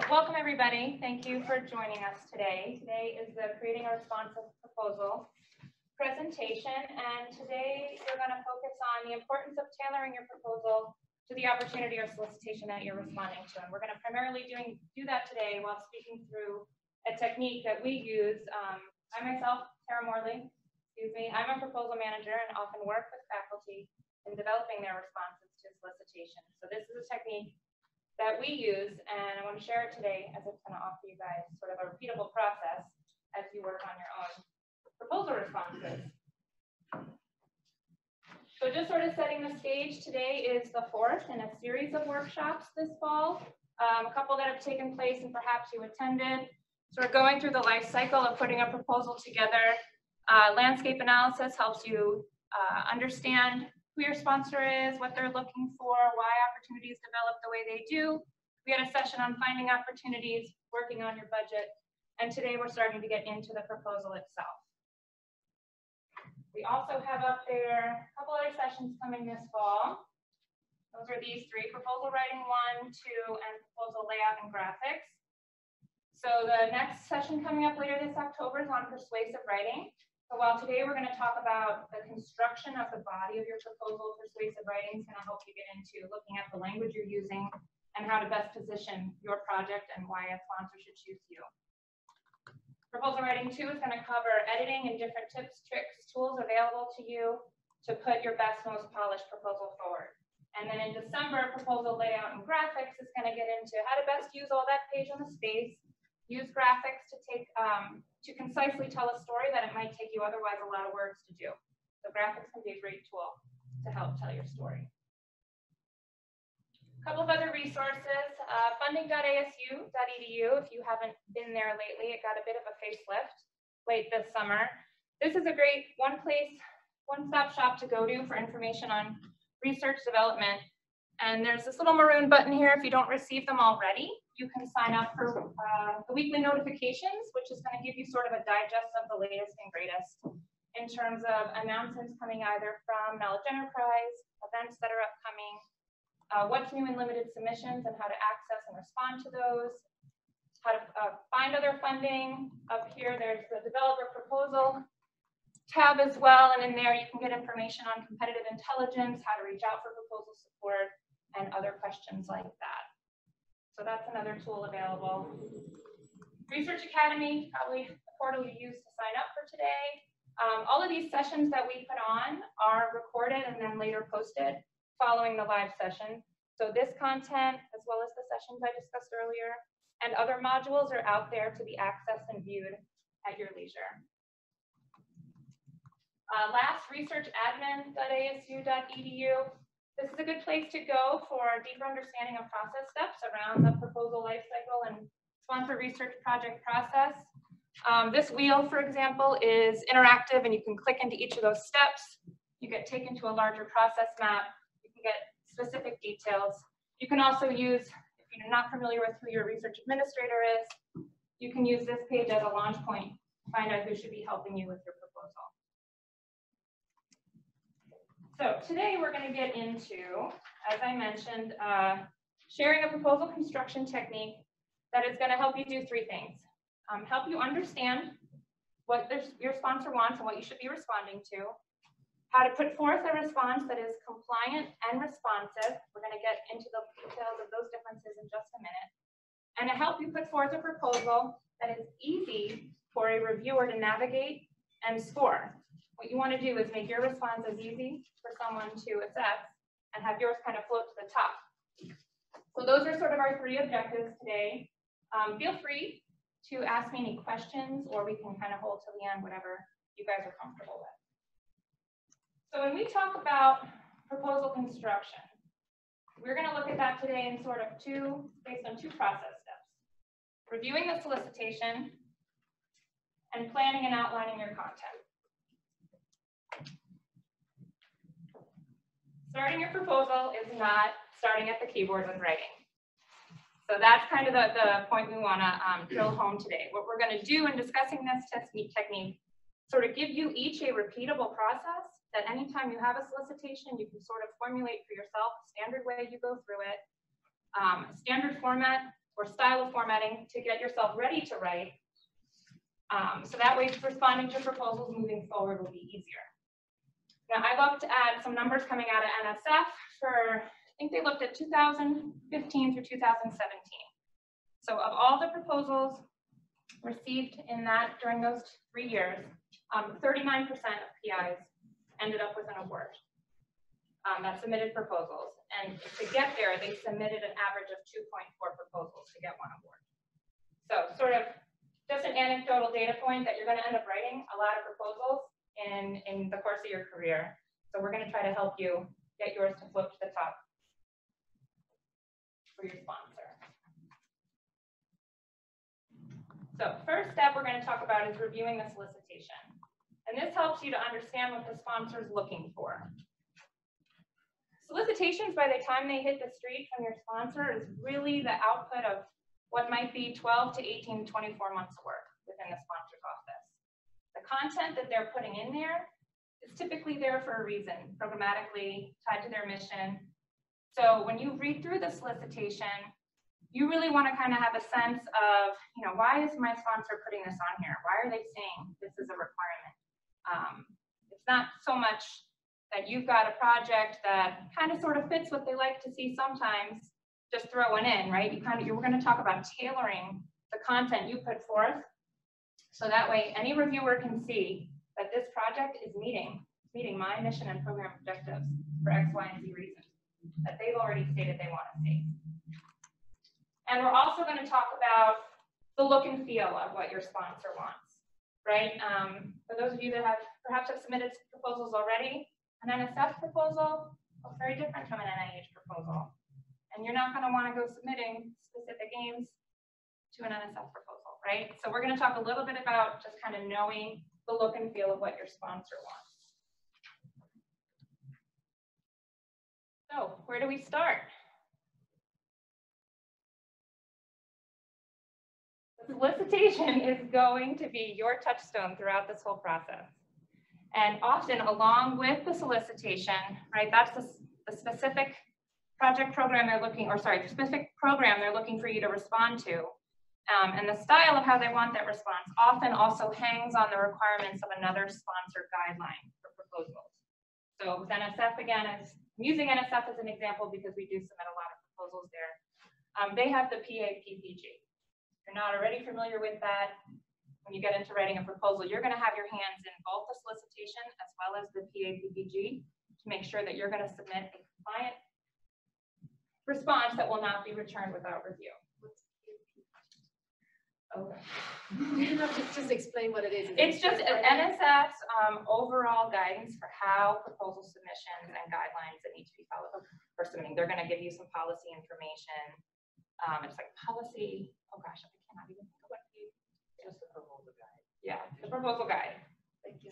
Welcome everybody. Thank you for joining us today. Today is the Creating a Responsive Proposal presentation, and today we're going to focus on the importance of tailoring your proposal to the opportunity or solicitation that you're responding to. And we're going to primarily do that today while speaking through a technique that we use. I myself, Tara Morley, I'm a proposal manager and often work with faculty in developing their responses to solicitation. So this is a technique that we use, and I want to share it today as it's going to offer you guys sort of a repeatable process as you work on your own proposal responses. So just sort of setting the stage, today is the fourth in a series of workshops this fall, a couple that have taken place and perhaps you attended. So we're going through the life cycle of putting a proposal together. Landscape analysis helps you understand who your sponsor is, what they're looking for, why opportunities develop the way they do. We had a session on finding opportunities, working on your budget, and today we're starting to get into the proposal itself. We also have up there a couple other sessions coming this fall. Those are these three: proposal writing 1, 2, and proposal layout and graphics. So the next session coming up later this October is on persuasive writing. So while today we're going to talk about the construction of the body of your proposal, persuasive writing is going to help you get into looking at the language you're using and how to best position your project and why a sponsor should choose you. Proposal writing 2 is going to cover editing and different tips, tricks, tools available to you to put your best, most polished proposal forward. And then in December, proposal layout and graphics is going to get into how to best use all that page on the space, use graphics to take to concisely tell a story that it might take you otherwise a lot of words to do. So graphics can be a great tool to help tell your story. A couple of other resources, funding.asu.edu. If you haven't been there lately, it got a bit of a facelift late this summer. This is a great one-stop shop to go to for information on research development. And there's this little maroon button here. If you don't receive them already, you can sign up for the weekly notifications, which is going to give you sort of a digest of the latest and greatest in terms of announcements coming either from Knowledge Enterprise, events that are upcoming, what's new in limited submissions and how to access and respond to those, how to find other funding. Up here, there's the developer proposal tab as well, and in there you can get information on competitive intelligence, how to reach out for proposal support, and other questions like that. So that's another tool available. Research Academy, probably the portal you use to sign up for today. All of these sessions that we put on are recorded and then later posted following the live session. So this content, as well as the sessions I discussed earlier, and other modules are out there to be accessed and viewed at your leisure. Last, researchadmin.asu.edu. This is a good place to go for a deeper understanding of process steps around the proposal lifecycle and sponsor research project process. This wheel, for example, is interactive and you can click into each of those steps. You get taken to a larger process map. You can get specific details. You can also use, if you're not familiar with who your research administrator is, you can use this page as a launch point to find out who should be helping you with your proposal. So today we're going to get into, as I mentioned, sharing a proposal construction technique that is going to help you do three things. Help you understand what your sponsor wants and what you should be responding to, how to put forth a response that is compliant and responsive. We're going to get into the details of those differences in just a minute. And to help you put forth a proposal that is easy for a reviewer to navigate and score. What you want to do is make your response as easy for someone to assess and have yours kind of float to the top. So those are sort of our three objectives today. Feel free to ask me any questions, or we can kind of hold till the end, whatever you guys are comfortable with. So when we talk about proposal construction, we're going to look at that today in sort of based on two process steps. Reviewing the solicitation and planning and outlining your content. Starting your proposal is not starting at the keyboard with writing. So that's kind of the point we want to drill home today. What we're going to do in discussing this technique, sort of give you each a repeatable process that anytime you have a solicitation, you can sort of formulate for yourself a standard way you go through it, a standard format or style of formatting to get yourself ready to write. So that way responding to proposals moving forward will be easier. Now I looked at some numbers coming out of NSF for, I think they looked at 2015 through 2017. So of all the proposals received in that during those 3 years, 39% of PIs ended up with an award that submitted proposals. And to get there, they submitted an average of 2.4 proposals to get one award. So sort of just an anecdotal data point that you're going to end up writing a lot of proposals in the course of your career. So we're going to try to help you get yours to float to the top for your sponsor. So first step we're going to talk about is reviewing the solicitation. And this helps you to understand what the sponsor is looking for. Solicitations, by the time they hit the street from your sponsor, is really the output of what might be 12 to 18, 24 months of work within the sponsor's office. The content that they're putting in there is typically there for a reason, programmatically tied to their mission. So when you read through the solicitation, you really want to kind of have a sense of, why is my sponsor putting this on here? Why are they saying this is a requirement? It's not so much that you've got a project that kind of sort of fits what they like to see sometimes, just throw it in, right? We're going to talk about tailoring the content you put forth, so that way any reviewer can see that this project is meeting my mission and program objectives for X, Y, and Z reasons that they've already stated they want to see. And we're also going to talk about the look and feel of what your sponsor wants, right? For those of you that perhaps have submitted proposals already, an NSF proposal looks very different from an NIH proposal. And you're not going to want to go submitting specific aims to an NSF proposal, right? So we're going to talk a little bit about just kind of knowing the look and feel of what your sponsor wants. So where do we start? The solicitation is going to be your touchstone throughout this whole process. And often along with the solicitation, right, that's the specific project program they're looking, or sorry, the specific program they're looking for you to respond to. And the style of how they want that response often also hangs on the requirements of another sponsored guideline for proposals. So with NSF, again, I'm using NSF as an example because we do submit a lot of proposals there. They have the PAPPG. If you're not already familiar with that, when you get into writing a proposal, you're going to have your hands in both the solicitation as well as the PAPPG to make sure that you're going to submit a compliant response that will not be returned without review. Okay. Just explain what it is. It's just NSF's overall guidance for how proposal submissions and guidelines that need to be followed for submitting. They're going to give you some policy information. It's like policy. Oh gosh, I cannot even think of what page. Just the proposal guide. Yeah, the proposal guide. Thank you.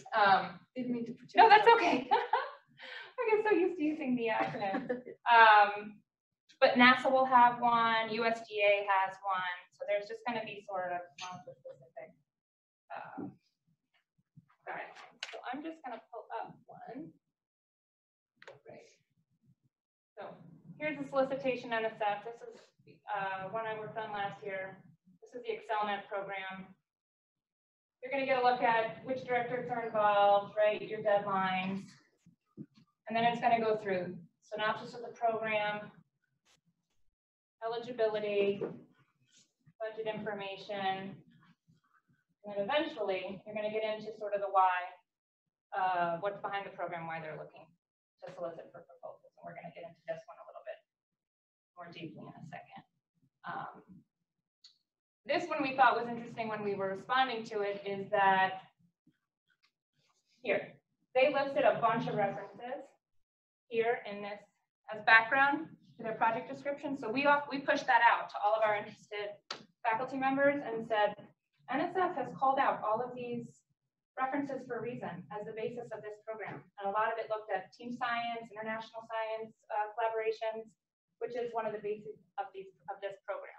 Didn't mean to put you. No, that's okay. I get so used to using the acronym. But NASA will have one. USDA has one. So there's just going to be sort of sponsor-specific guidelines. So I'm just going to pull up one. Right. So here's the solicitation NSF. This is one I worked on last year. This is the ExcelNet program. You're going to get a look at which directors are involved, right? Your deadlines. And then it's going to go through synopsis of the program, eligibility, budget information, and then eventually you're going to get into sort of the why, what's behind the program, why they're looking to solicit for proposals. And we're going to get into this one a little bit more deeply in a second. This one we thought was interesting when we were responding to it is that here, they listed a bunch of references here in this as background to their project description. So we pushed that out to all of our interested faculty members and said, NSF has called out all of these references for a reason as the basis of this program. And a lot of it looked at team science, international science collaborations, which is one of the bases of this program.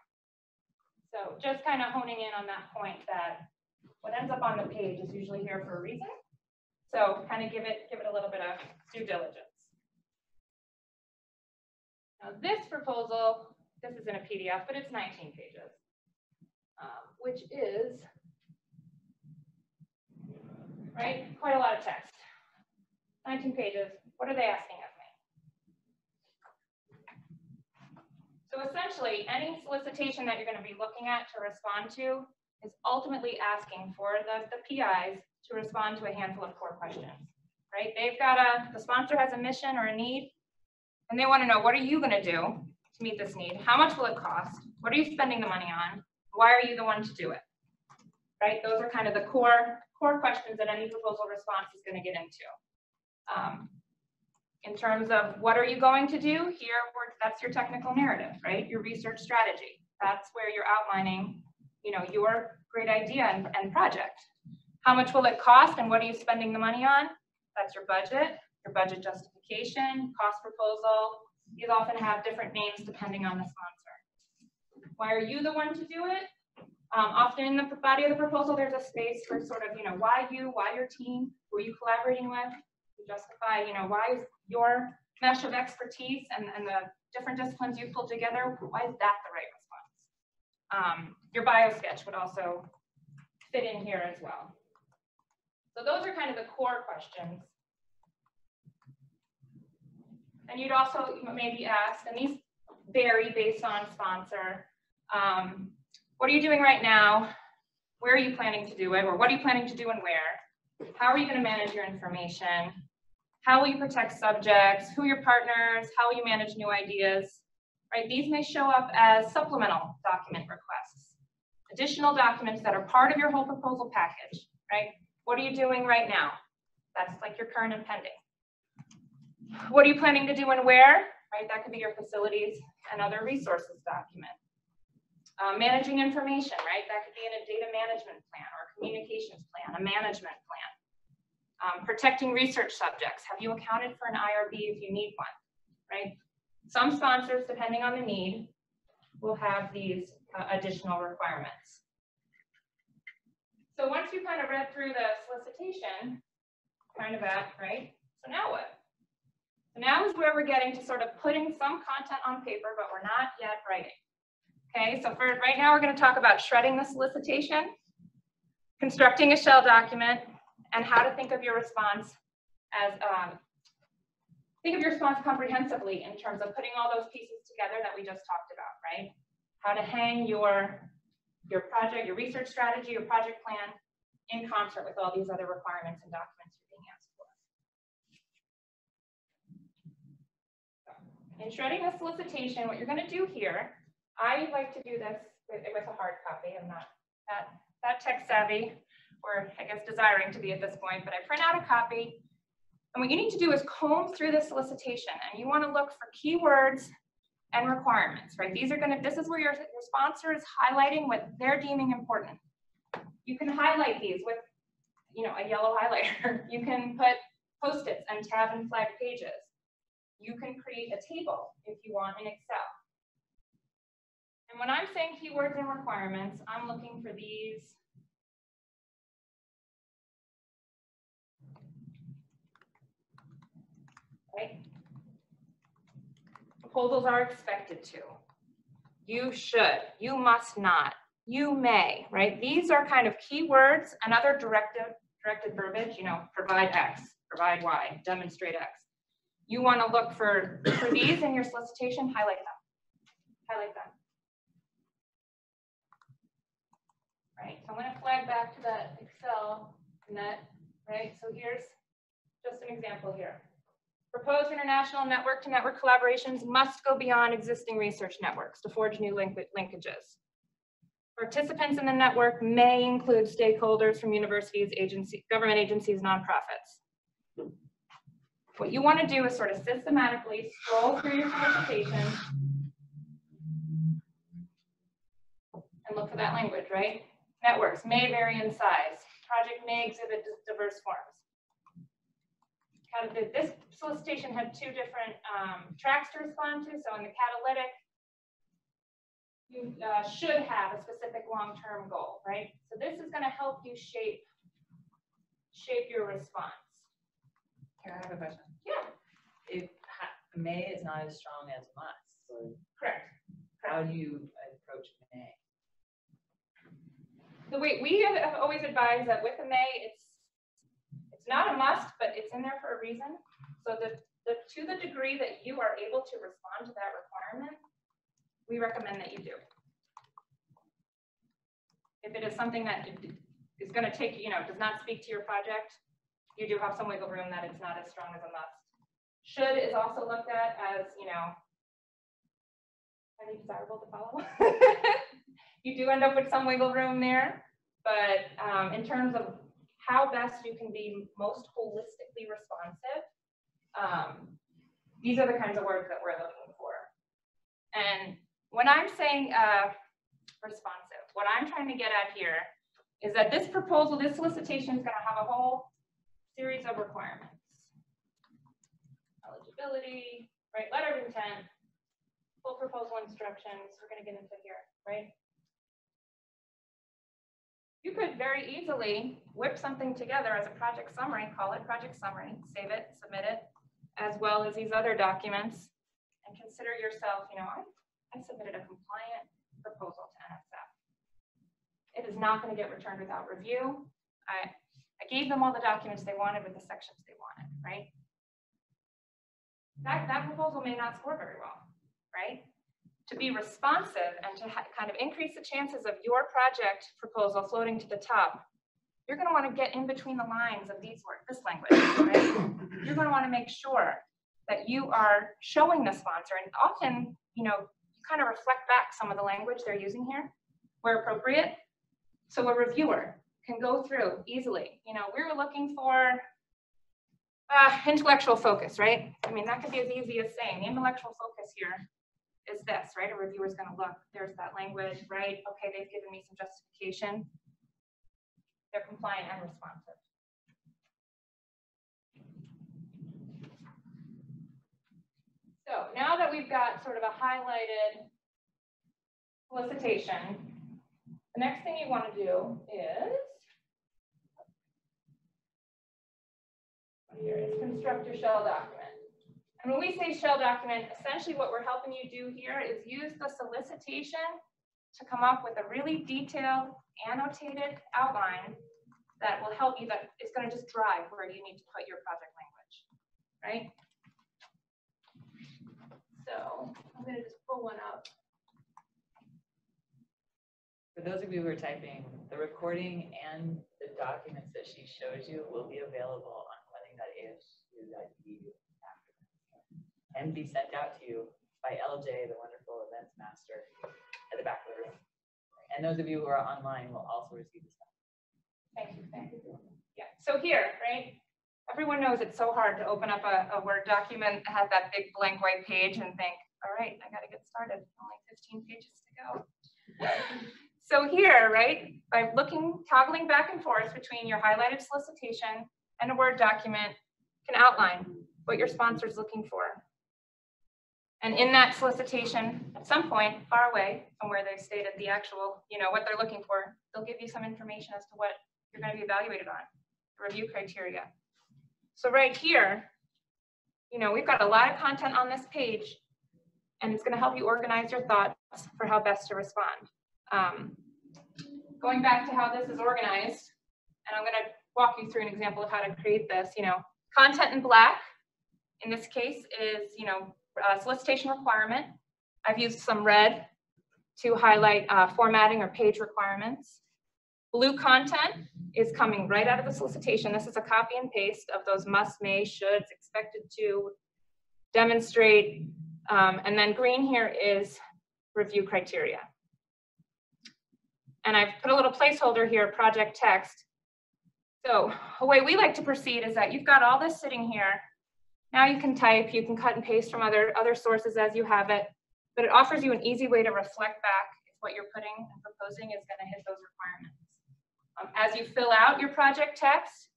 So just kind of honing in on that point that what ends up on the page is usually here for a reason. So kind of give it a little bit of due diligence. Now this proposal this is in a PDF, but it's 19 pages, which is, right, quite a lot of text. 19 pages. What are they asking of me? So essentially, any solicitation that you're going to be looking at to respond to is ultimately asking for the PIs to respond to a handful of core questions, right? The sponsor has a mission or a need, and they want to know, what are you going to do to meet this need? How much will it cost? What are you spending the money on? Why are you the one to do it? Right? Those are kind of the core questions that any proposal response is going to get into. In terms of what are you going to do here, that's your technical narrative, right? Your research strategy. That's where you're outlining, your great idea and project. How much will it cost and what are you spending the money on? That's your budget justification, cost proposal. These often have different names depending on the sponsor. Why are you the one to do it? Often in the body of the proposal, there's a space for sort of, why you, why your team, who are you collaborating with? You justify, why is your mesh of expertise and the different disciplines you pulled together, why is that the right response? Your bio sketch would also fit in here as well. So those are kind of the core questions. And you'd also maybe ask, and these vary based on sponsor, what are you doing right now? Where are you planning to do it? Or what are you planning to do and where? How are you going to manage your information? How will you protect subjects? Who are your partners? How will you manage new ideas? Right? These may show up as supplemental document requests, additional documents that are part of your whole proposal package, right? What are you doing right now? That's like your current and pending. What are you planning to do and where? Right? That could be your facilities and other resources document. Managing information, right? That could be in a data management plan or a communications plan, a management plan. Protecting research subjects. Have you accounted for an IRB if you need one, right? Some sponsors, depending on the need, will have these additional requirements. So once you kind of read through the solicitation, right? So now what? So now is where we're getting to sort of putting some content on paper, but we're not yet writing. Okay, so for right now, we're going to talk about shredding the solicitation, constructing a shell document, and how to think of your response as comprehensively in terms of putting all those pieces together that we just talked about, right? How to hang your project, your research strategy, your project plan in concert with all these other requirements and documents you're being asked for. In shredding a solicitation, what you're going to do here, I like to do this with a hard copy. I'm not that tech savvy, or I guess desiring to be at this point, but I print out a copy. And what you need to do is comb through the solicitation, and you want to look for keywords and requirements, right? This is where your sponsor is highlighting what they're deeming important. You can highlight these with, a yellow highlighter. You can put Post-its and tab and flag pages. You can create a table if you want in Excel. And when I'm saying keywords and requirements, I'm looking for these. Right? Proposals are expected to. You should. You must not. You may. Right? These are kind of keywords and other directed verbiage. Provide X, provide Y, demonstrate X. You want to look for these in your solicitation. Highlight them. Highlight them. Right, so I'm going to flag back to that Excel net, right? So here's just an example here. Proposed international network-to-network collaborations must go beyond existing research networks to forge new linkages. Participants in the network may include stakeholders from universities, government agencies, nonprofits. What you want to do is sort of systematically scroll through your solicitation and look for that language, right? Networks may vary in size. Project may exhibit diverse forms. This solicitation had two different tracks to respond to. So in the catalytic, you should have a specific long-term goal, right? So this is going to help you shape your response. Here, I have a question. Yeah. If may is not as strong as must. Correct. How do you approach may? The way we have always advised that with a may, it's not a must, but it's in there for a reason. So to the degree that you are able to respond to that requirement, we recommend that you do. If it is something that is going to take, does not speak to your project, you do have some wiggle room that it's not as strong as a must. Should is also looked at as, highly desirable to follow. You do end up with some wiggle room there, but in terms of how best you can be most holistically responsive, these are the kinds of words that we're looking for. And when I'm saying responsive, what I'm trying to get at here is that this proposal, this solicitation is going to have a whole series of requirements. Eligibility, right, letter of intent, full proposal instructions, we're going to get into here, right? You could very easily whip something together as a project summary, call it project summary, save it, submit it, as well as these other documents, and consider yourself, I submitted a compliant proposal to NSF. It is not going to get returned without review. I gave them all the documents they wanted with the sections they wanted, right? That proposal may not score very well, right? To be responsive and to kind of increase the chances of your project proposal floating to the top, you're going to want to get in between the lines of this language, right? You're going to want to make sure that you are showing the sponsor, and often, you kind of reflect back some of the language they're using here where appropriate. So a reviewer can go through easily. We were looking for intellectual focus, right? I mean, that could be as easy as saying the intellectual focus here is this, right? A reviewer's going to look, there's that language, right? Okay, they've given me some justification. They're compliant and responsive. So now that we've got sort of a highlighted solicitation, the next thing you want to do is, here is construct your shell document. And when we say shell document, essentially what we're helping you do here is use the solicitation to come up with a really detailed, annotated outline that will help you, that is going to just drive where you need to put your project language, right? So I'm going to just pull one up. For those of you who are typing, the recording and the documents that she shows you will be available on funding.asu.edu and be sent out to you by LJ, the wonderful events master, at the back of the room. And those of you who are online will also receive this. Thank you. Yeah. So here, right? Everyone knows it's so hard to open up a Word document that has that big blank white page and think, all right, I got to get started. Only 15 pages to go. So here, right, by toggling back and forth between your highlighted solicitation and a Word document, can outline what your sponsor is looking for. And in that solicitation, at some point, far away from where they stated the actual, what they're looking for, they'll give you some information as to what you're going to be evaluated on, review criteria. So right here, we've got a lot of content on this page, and it's going to help you organize your thoughts for how best to respond. Going back to how this is organized, and I'm going to walk you through an example of how to create this. Content in black, in this case, is solicitation requirement. I've used some red to highlight formatting or page requirements. Blue content is coming right out of the solicitation. This is a copy and paste of those must, may, shoulds, expected to, demonstrate, and then green here is review criteria. And I've put a little placeholder here, project text. So the way we like to proceed is that you've got all this sitting here. Now you can type, you can cut and paste from other sources as you have it, but it offers you an easy way to reflect back if what you're putting and proposing is going to hit those requirements. As you fill out your project text,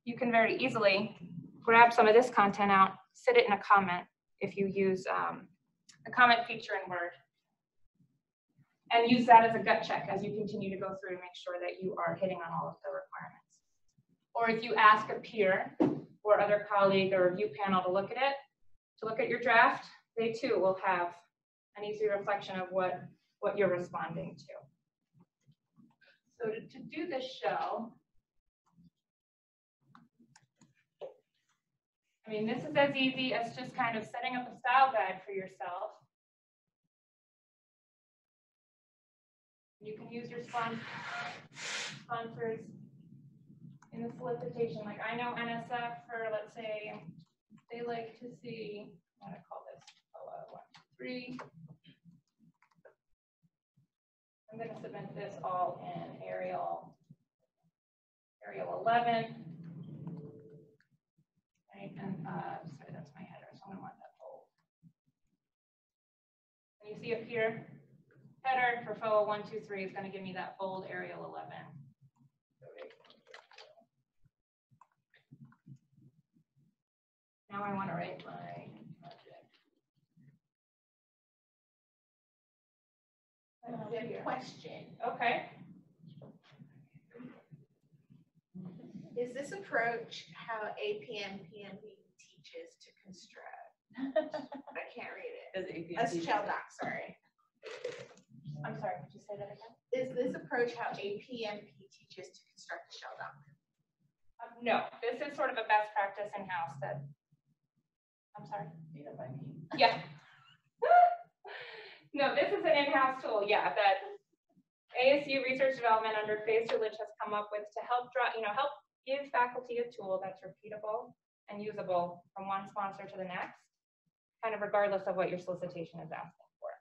you can very easily grab some of this content out, sit it in a comment if you use the comment feature in Word, and use that as a gut check as you continue to go through to make sure that you are hitting on all of the requirements. Or if you ask a peer or other colleague or review panel to look at it, to look at your draft, they too will have an easy reflection of what you're responding to. So to do this shell, I mean, this is as easy as just kind of setting up a style guide for yourself. You can use your sponsors in the solicitation. Like I know NSF for, let's say, they like to see, I'm going to call this 1, 2, 3. I'm going to submit this all in Arial 11. Right, and sorry, that's my header, so I'm going to want that bold. And you see up here, header for FOA 1, 2, 3 is going to give me that bold Arial 11. Now I want to write my project. Question. Okay. Is this approach how APM PMP teaches to construct? I can't read it. Does APM That's teach- shell doc, sorry. I'm sorry, could you say that again? Is this approach how APMP teaches to construct a shell doc? No, this is sort of a best practice in-house that, I'm sorry. Made up by me. Yeah. No, this is an in-house tool, yeah, that ASU Research Development under Phase Lich has come up with to help help give faculty a tool that's repeatable and usable from one sponsor to the next, kind of regardless of what your solicitation is asking for.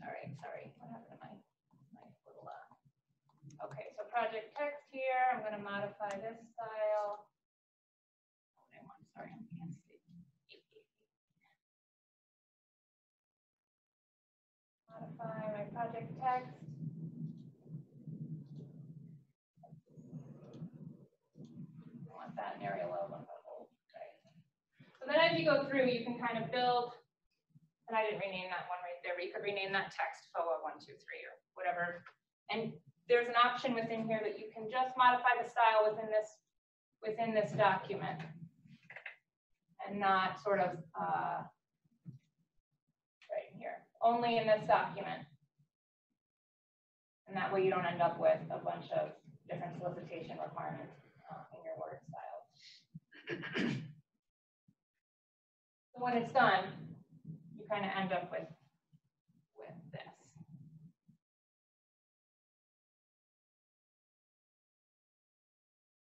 All right, sorry, what happened to my little, okay, so project text here, I'm gonna modify this style. Sorry, I can't see. Modify my project text. I want that in Arial 11. Okay. So then as you go through, you can kind of build, and I didn't rename that one right there, but you could rename that text FOA 1, 2, 3 or whatever. And there's an option within here that you can just modify the style within this document. And not sort of right here, only in this document. And that way you don't end up with a bunch of different solicitation requirements in your word styles. So when it's done, you kind of end up with this.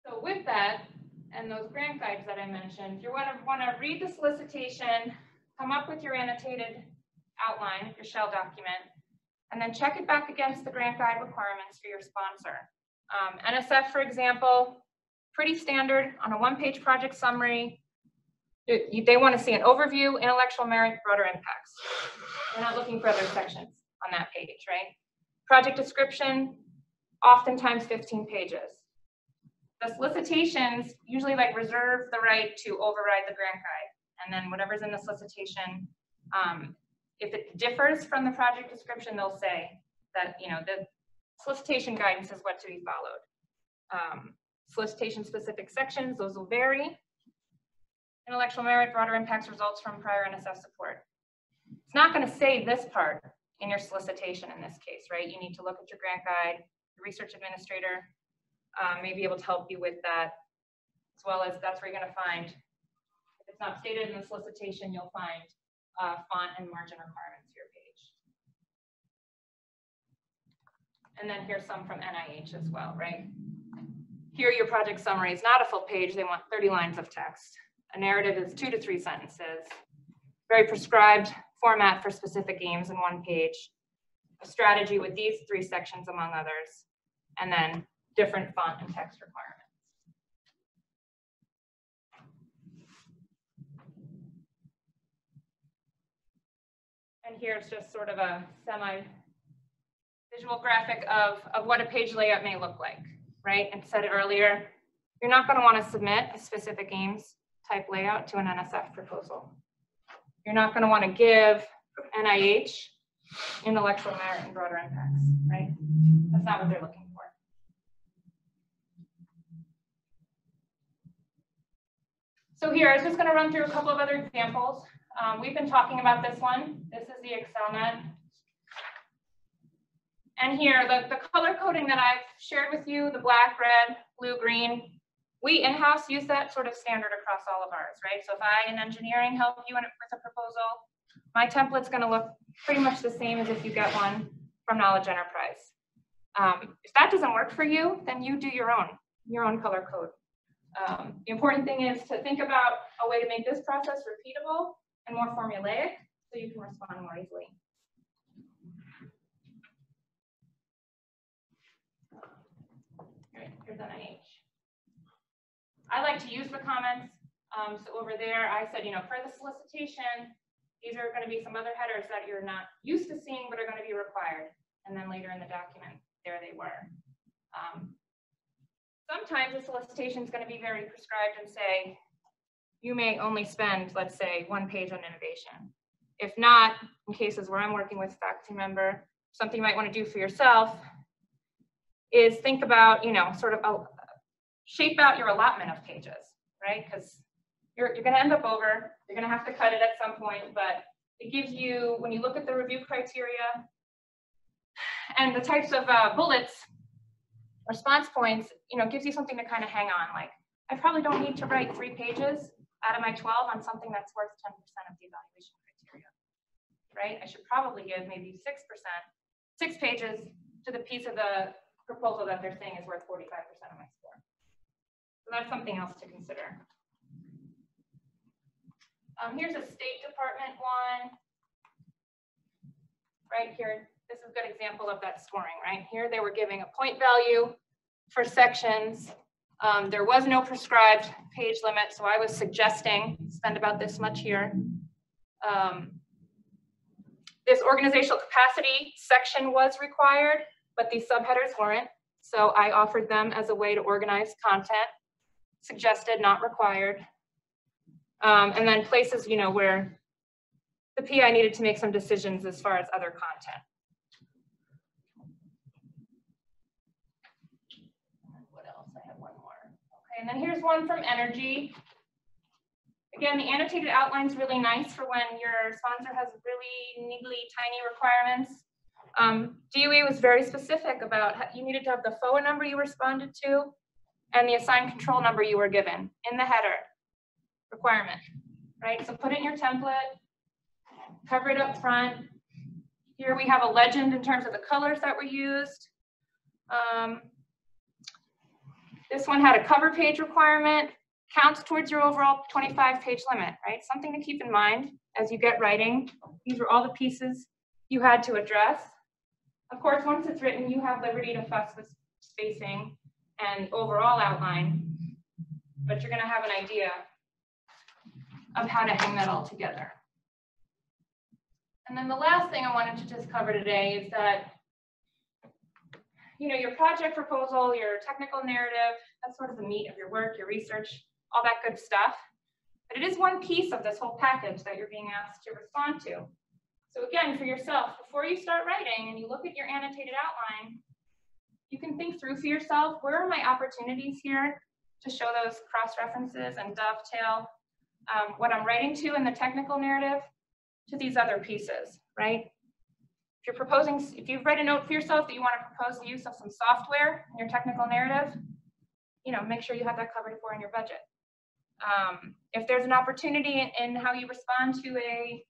So with that, and those grant guides that I mentioned, you're going to want to read the solicitation, come up with your annotated outline, your shell document, and then check it back against the grant guide requirements for your sponsor. NSF, for example, pretty standard on a one-page project summary. They want to see an overview, intellectual merit, broader impacts. They're not looking for other sections on that page, right? Project description, oftentimes 15 pages. The solicitations usually reserve the right to override the grant guide, and then whatever's in the solicitation, if it differs from the project description, they'll say that the solicitation guidance is what to be followed. Solicitation specific sections, those will vary. Intellectual merit, broader impacts results from prior NSF support. It's not going to say this part in your solicitation in this case, right? You need to look at your grant guide, your research administrator. May be able to help you with that, as well as that's where you're going to find, if it's not stated in the solicitation, you'll find font and margin requirements for your page. And then here's some from NIH as well, right? Here your project summary is not a full page, they want 30 lines of text. A narrative is 2 to 3 sentences. Very prescribed format for specific aims in one page. A strategy with these 3 sections among others. And then different font and text requirements. And here's just sort of a semi-visual graphic of what a page layout may look like, right? And said it earlier, you're not going to want to submit a specific aims type layout to an NSF proposal. You're not going to want to give NIH intellectual merit and broader impacts, right? That's not what they're looking for. So here, I was just going to run through a couple of other examples. We've been talking about this one. This is the ExcelNet. And here, the color coding that I've shared with you, the black, red, blue, green, we in-house use that sort of standard across all of ours, right? So if I, in engineering, help you with a proposal, my template's going to look pretty much the same as if you get one from Knowledge Enterprise. If that doesn't work for you, then you do your own color code. The important thing is to think about a way to make this process repeatable and more formulaic so you can respond more easily. Here's NIH. I like to use the comments. So over there, I said, for the solicitation, these are going to be some other headers that you're not used to seeing, but are going to be required. And then later in the document, there they were. Sometimes the solicitation is going to be very prescribed and say, you may only spend, let's say, 1 page on innovation. If not, in cases where I'm working with a faculty member, something you might want to do for yourself is think about, sort of shape out your allotment of pages, right? Because you're going to end up over, you're going to have to cut it at some point, but it gives you, when you look at the review criteria and the types of bullets, response points, gives you something to kind of hang on. Like, I probably don't need to write 3 pages out of my 12 on something that's worth 10% of the evaluation criteria, right? I should probably give maybe 6 pages to the piece of the proposal that they're saying is worth 45% of my score. So that's something else to consider. Here's a State Department one. Right here, this is a good example of that scoring, right? Here they were giving a point value for sections. There was no prescribed page limit, so I was suggesting spend about this much here. This organizational capacity section was required, but these subheaders weren't. So I offered them as a way to organize content, suggested, not required. And then places, where the PI needed to make some decisions as far as other content. What else? I have one more. Okay, and then here's one from energy. Again, the annotated outline is really nice for when your sponsor has really niggly, tiny requirements. DOE was very specific about how you needed to have the FOA number you responded to and the assigned control number you were given in the header requirement, right? So put it in your template, cover it up front. Here we have a legend in terms of the colors that were used. This one had a cover page requirement, counts towards your overall 25-page limit, right? Something to keep in mind as you get writing. These were all the pieces you had to address. Of course, once it's written, you have liberty to fuss with spacing and overall outline, but you're going to have an idea of how to hang that all together. And then the last thing I wanted to just cover today is that, your project proposal, your technical narrative, that's sort of the meat of your work, your research, all that good stuff. But it is one piece of this whole package that you're being asked to respond to. So again, for yourself, before you start writing and you look at your annotated outline, you can think through for yourself, where are my opportunities here to show those cross-references and dovetail what I'm writing to in the technical narrative to these other pieces, right? If you've read a note for yourself that you want to propose the use of some software in your technical narrative, make sure you have that covered for in your budget. If there's an opportunity in how you respond to a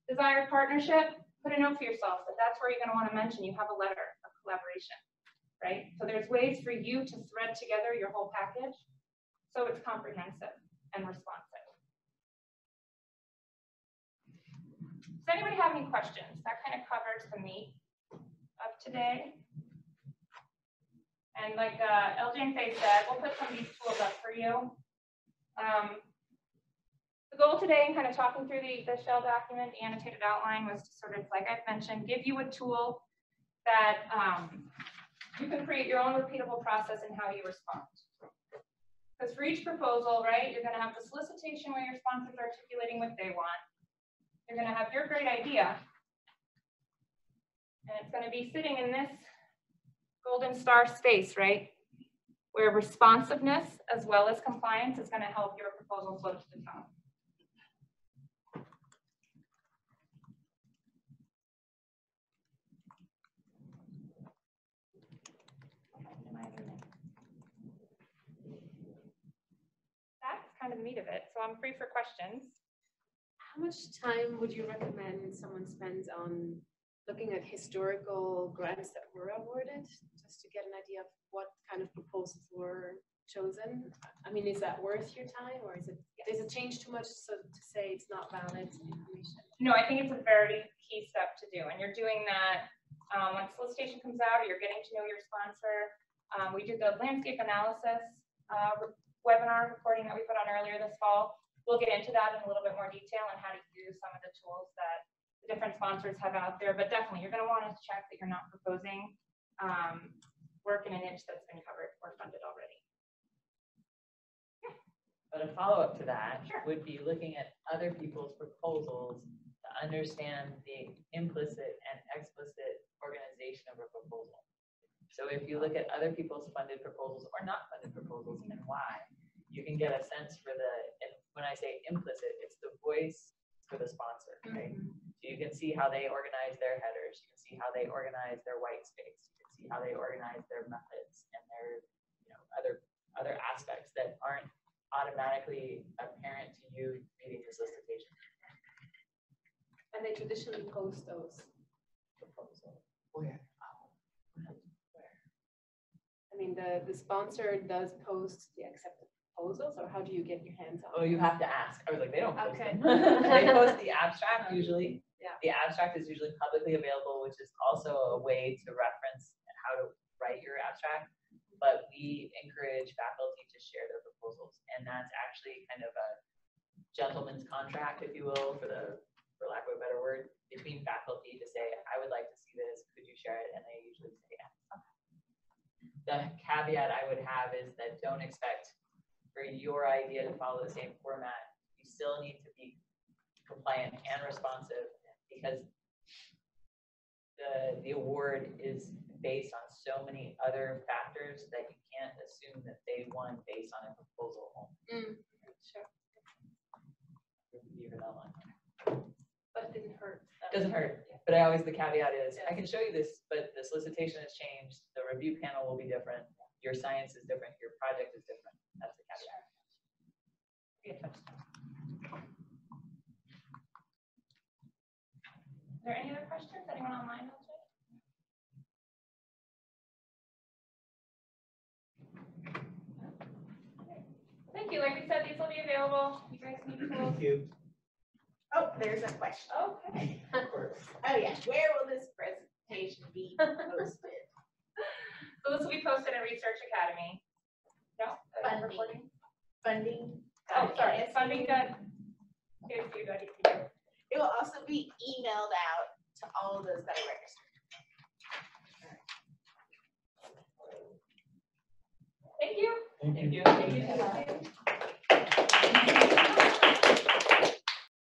desired partnership, put a note for yourself that that's where you're going to want to mention you have a letter of collaboration, right? So there's ways for you to thread together your whole package so it's comprehensive and responsive. Does anybody have any questions? That kind of covers the meat of today. And like LJ and Faye said, we'll put some of these tools up for you. The goal today in kind of talking through the shell document, the annotated outline, was to sort of, like I've mentioned, give you a tool that you can create your own repeatable process in how you respond. Because for each proposal, right, you're going to have the solicitation where your sponsors are articulating what they want. You're going to have your great idea. And it's going to be sitting in this golden star space, right, where responsiveness as well as compliance is going to help your proposal float to the top. meat of it. So I'm free for questions. How much time would you recommend someone spends on looking at historical grants that were awarded, just to get an idea of what kind of proposals were chosen? I mean, is that worth your time, or does it change too much so to say it's not valid information? No, I think it's a very key step to do, and you're doing that when solicitation comes out, or you're getting to know your sponsor. We did the landscape analysis webinar recording that we put on earlier this fall. We'll get into that in a little bit more detail and how to use some of the tools that the different sponsors have out there. But definitely, you're going to want to check that you're not proposing work in a niche that's been covered or funded already. But a follow-up to that Sure. would be looking at other people's proposals to understand the implicit and explicit organization of a proposal. So if you look at other people's funded proposals or not funded proposals and why, you can get a sense for and when I say implicit, it's the voice for the sponsor, right? So you can see how they organize their headers, you can see how they organize their white space, you can see how they organize their methods and their, other aspects that aren't automatically apparent to you reading the solicitation. And they traditionally post those Proposal. Where? I mean, the sponsor does post the accepted proposals, or how do you get your hands on? Oh, you have to ask. I was like, they don't post Okay. them. They post the abstract usually. Yeah. The abstract is usually publicly available, which is also a way to reference how to write your abstract. But we encourage faculty to share their proposals, and that's actually kind of a gentleman's contract, if you will, for lack of a better word, between faculty to say, I would like to see this, could you share it? And they usually say yes. The caveat I would have is that don't expect for your idea to follow the same format. You still need to be compliant and responsive, because the award is based on so many other factors that you can't assume that they won based on a proposal only. Sure. You heard that one. But it didn't hurt. Doesn't hurt, but the caveat is, I can show you this, but the solicitation has changed, the review panel will be different, your science is different, your project is different. That's the caveat. Is there any other questions? Anyone online? Thank you. Like we said, these will be available. You guys need tools. Thank you. Oh, there's a question. Okay. Of course. Oh, yeah. Where will this presentation be posted? So this will be posted in Research Academy. No? Funding. Recording? Funding. Oh, sorry. It's funding done. It will also be emailed out to all of those that are registered. Thank you. Thank you. Thank you.